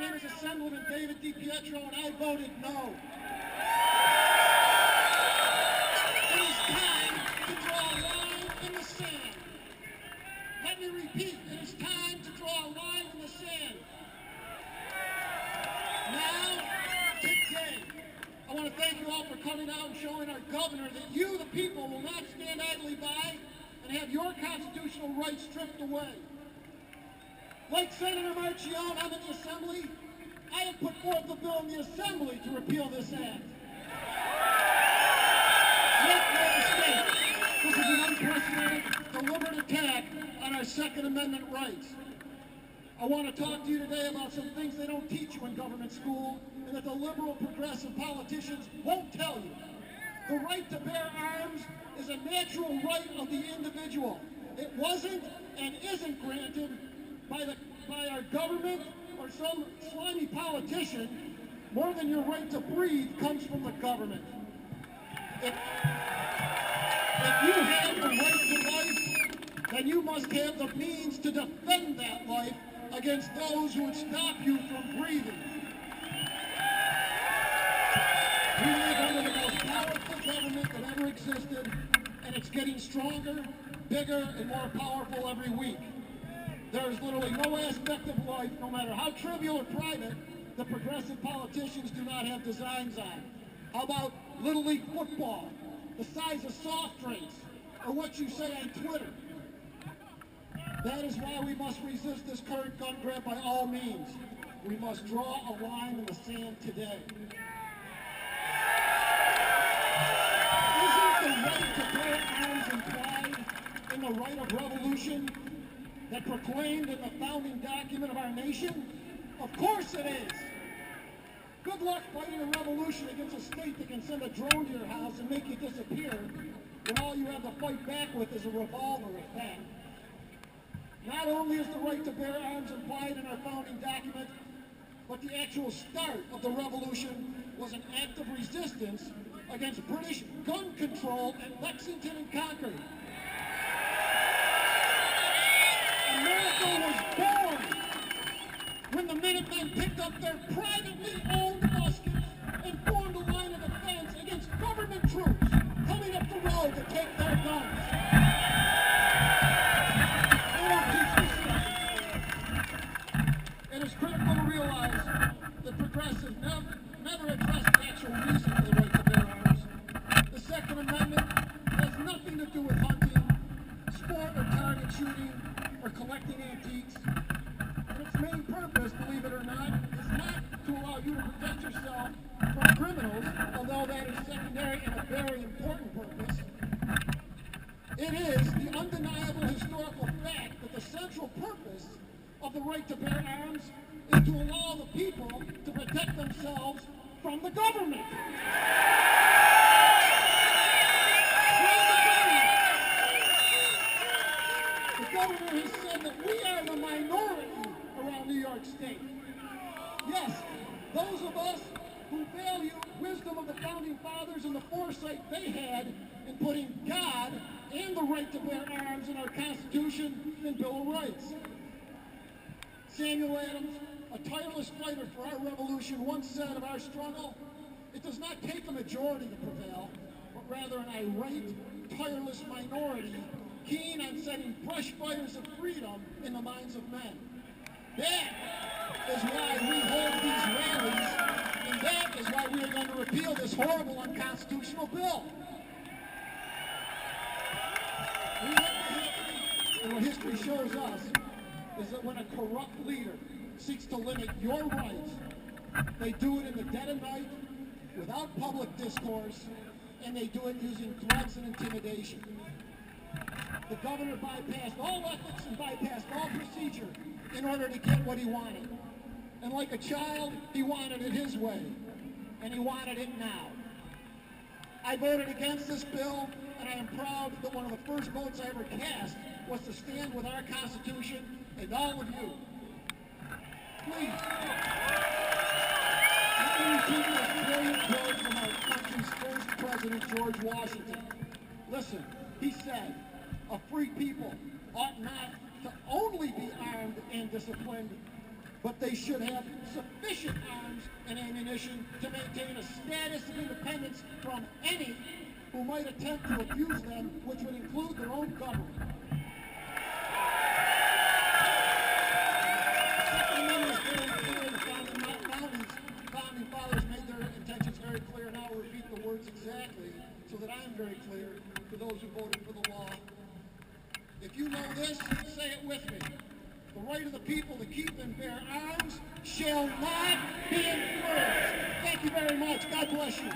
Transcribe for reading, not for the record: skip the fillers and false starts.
name is Assemblyman David DiPietro, and I voted no. It is time to draw a line in the sand. Let me repeat, it is time to draw a line in the sand. Now, today, I want to thank you all for coming out and showing our governor that you, the people, will not stand idly by and have your constitutional rights stripped away. Like Senator Marchione, I'm in the Assembly. I have put forth a bill in the Assembly to repeal this act. Make no mistake, this is an unprecedented, deliberate attack on our Second Amendment rights. I want to talk to you today about some things they don't teach you in government school and that the liberal progressive politicians won't tell you. The right to bear arms is a natural right of the individual. It wasn't and isn't granted by our government or some slimy politician. More than your right to breathe comes from the government. If you have the right to life, then you must have the means to defend that life against those who would stop you from breathing. We live under the most powerful government that ever existed, and it's getting stronger, bigger, and more powerful every week. There is literally no aspect of life, no matter how trivial or private, the progressive politicians do not have designs on. How about Little League football, the size of soft drinks, or what you say on Twitter? That is why we must resist this current gun grab by all means. We must draw a line in the sand today. Isn't the right to bear arms implied in the right of revolution that proclaimed in the founding document of our nation? Of course it is. Good luck fighting a revolution against a state that can send a drone to your house and make you disappear when all you have to fight back with is a revolver at that. Not only is the right to bear arms implied in our founding document, but the actual start of the revolution was an act of resistance against British gun control at Lexington and Concord. America was born when the Minutemen picked up their privately owned muskets and formed a line of defense against government troops coming up the road to take their guns. It is critical to realize that progressives never addressed the actual reason for the right to bear arms. The Second Amendment has nothing to do with hunting, sport or target shooting, or collecting antiques. And its main purpose, believe it or not, is not to allow you to protect yourself from criminals, although that is secondary and a very important purpose. It is the undeniable historical fact that the central purpose of the right to bear arms is to allow the people to protect themselves from the government. The governor has said that we are the minority around New York State. Yes, those of us who value wisdom of the founding fathers and the foresight they had in putting God and the right to bear arms in our Constitution and Bill of Rights. Samuel Adams, a tireless fighter for our revolution, once said of our struggle, "It does not take a majority to prevail, but rather an irate, tireless minority keen on setting fresh fires of freedom in the minds of men." That is why we hold these rallies, and that is why we are going to repeal this horrible unconstitutional bill. And what history shows us is that when a corrupt leader seeks to limit your rights, they do it in the dead of night, without public discourse, and they do it using threats and intimidation. The governor bypassed all ethics and bypassed all procedure in order to get what he wanted. And like a child, he wanted it his way, and he wanted it now. I voted against this bill, and I am proud that one of the first votes I ever cast was to stand with our Constitution and all of you. Please, let me repeat this brilliant quote from our country's first president, George Washington. Listen, he said, "A free people ought not to only be armed and disciplined, but they should have sufficient arms and ammunition to maintain a status of independence from any who might attempt to abuse them, which would include their own government. The Second Amendment is very clear. The founding fathers made their intentions very clear, and I'll repeat the words exactly so that I am very clear to those who voted for the law. If you know this, say it with me. The right of the people to keep and bear arms shall not be infringed. Thank you very much. God bless you.